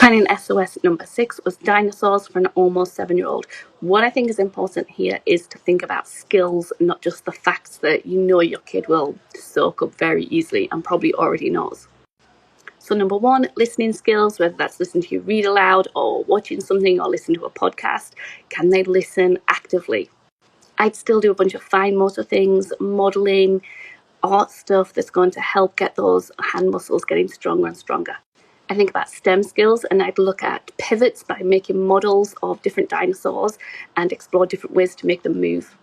Planning SOS number 6 was Dinosaurs for an almost 7-year-old. What I think is important here is to think about skills, not just the facts that you know your kid will soak up very easily and probably already knows. So number 1, listening skills, whether that's listening to you read aloud or watching something or listen to a podcast. Can they listen actively? I'd still do a bunch of fine motor things, modelling, art stuff that's going to help get those hand muscles getting stronger and stronger. I think about STEM skills, and I'd look at pivots by making models of different dinosaurs and explore different ways to make them move.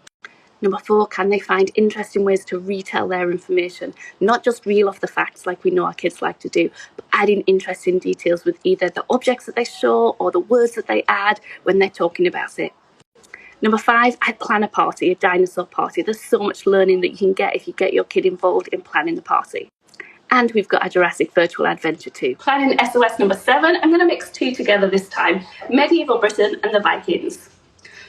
Number 4, can they find interesting ways to retell their information? Not just reel off the facts like we know our kids like to do, but adding interesting details with either the objects that they show or the words that they add when they're talking about it. Number 5, I'd plan a party, a dinosaur party. There's so much learning that you can get if you get your kid involved in planning the party. And we've got a Jurassic virtual adventure too. Planning SOS number 7, I'm going to mix 2 together this time, medieval Britain and the Vikings.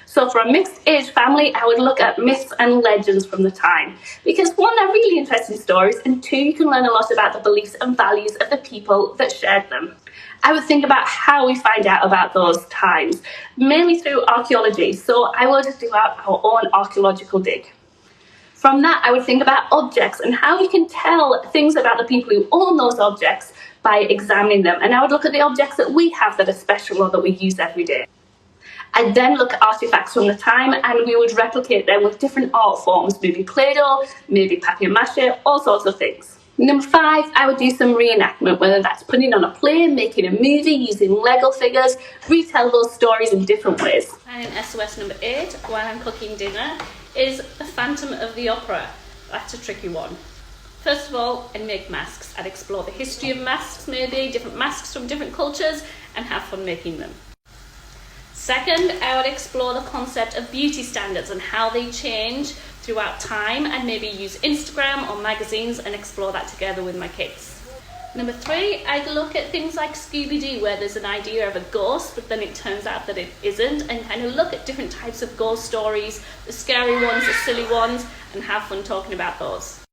So for a mixed age family, I would look at myths and legends from the time. Because 1, they're really interesting stories, and 2, you can learn a lot about the beliefs and values of the people that shared them. I would think about how we find out about those times, mainly through archaeology. So I would do our own archaeological dig. From that, I would think about objects and how you can tell things about the people who own those objects by examining them. And I would look at the objects that we have that are special or that we use every day. I'd then look at artifacts from the time, and we would replicate them with different art forms, maybe Play-Doh, maybe papier-mâché, all sorts of things. Number 5, I would do some reenactment, whether that's putting on a play, making a movie, using Lego figures, retell those stories in different ways. And SOS number 8, while I'm cooking dinner, is the Phantom of the Opera. That's a tricky one. First of all, I'd make masks. I'd explore the history of masks, maybe different masks from different cultures, and have fun making them. Second, I would explore the concept of beauty standards and how they change throughout time, and maybe use Instagram or magazines and explore that together with my kids. Number 3, I'd look at things like Scooby-Doo, where there's an idea of a ghost, but then it turns out that it isn't, and kind of look at different types of ghost stories, the scary ones, the silly ones, and have fun talking about those.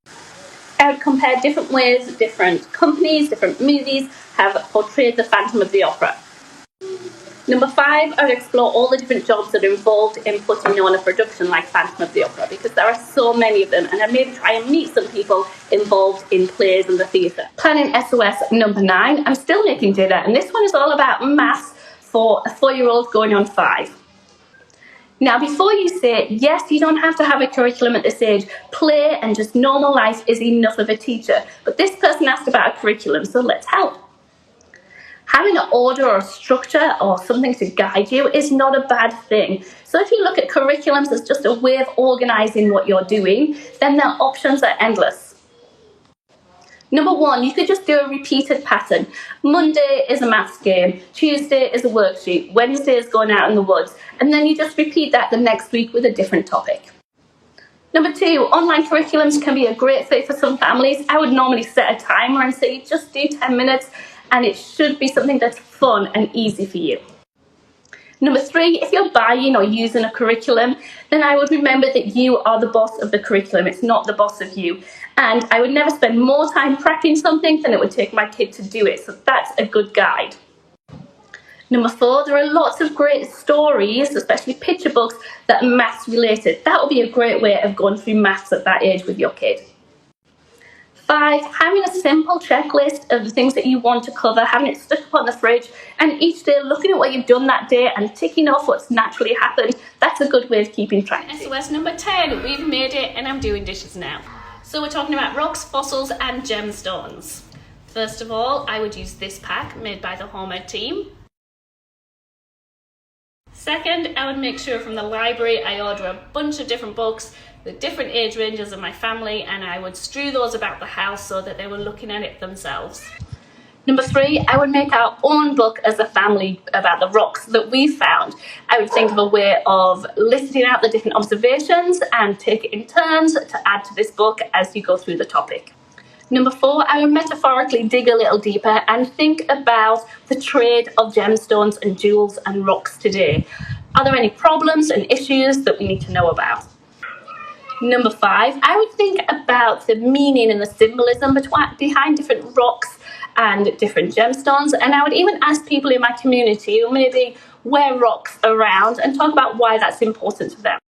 I would compare different ways different companies, different movies have portrayed the Phantom of the Opera. Number 5, I would explore all the different jobs that are involved in putting on a production like Phantom of the Opera, because there are so many of them, and I maybe try and meet some people involved in plays and the theatre. Planning SOS number 9, I'm still making dinner, and this one is all about maths for a 4-year-old going on 5. Now, before you say, yes, you don't have to have a curriculum at this age, play and just normal life is enough of a teacher. But this person asked about a curriculum, so let's help. Having an order or a structure or something to guide you is not a bad thing. So if you look at curriculums as just a way of organising what you're doing, then their options are endless. Number 1, you could just do a repeated pattern. Monday is a maths game, Tuesday is a worksheet, Wednesday is going out in the woods, and then you just repeat that the next week with a different topic. Number 2, online curriculums can be a great fit for some families. I would normally set a timer and say just do 10 minutes, and it should be something that's fun and easy for you. Number 3, if you're buying or using a curriculum, then I would remember that you are the boss of the curriculum. It's not the boss of you. And I would never spend more time prepping something than it would take my kid to do it. So that's a good guide. Number 4, there are lots of great stories, especially picture books, that are maths related. That would be a great way of going through maths at that age with your kid. 5, having a simple checklist of the things that you want to cover, having it stuck up on the fridge, and each day looking at what you've done that day and ticking off what's naturally happened. That's a good way of keeping track. SOS number 10, we've made it and I'm doing dishes now. So we're talking about rocks, fossils and gemstones. First of all, I would use this pack made by the Home Ed team. Second, I would make sure from the library I order a bunch of different books, the different age ranges of my family, and I would strew those about the house so that they were looking at it themselves. Number 3, I would make our own book as a family about the rocks that we found. I would think of a way of listing out the different observations and take it in turns to add to this book as you go through the topic. Number 4, I would metaphorically dig a little deeper and think about the trade of gemstones and jewels and rocks today. Are there any problems and issues that we need to know about? Number 5, I would think about the meaning and the symbolism behind different rocks and different gemstones. And I would even ask people in my community who maybe wear rocks around and talk about why that's important to them.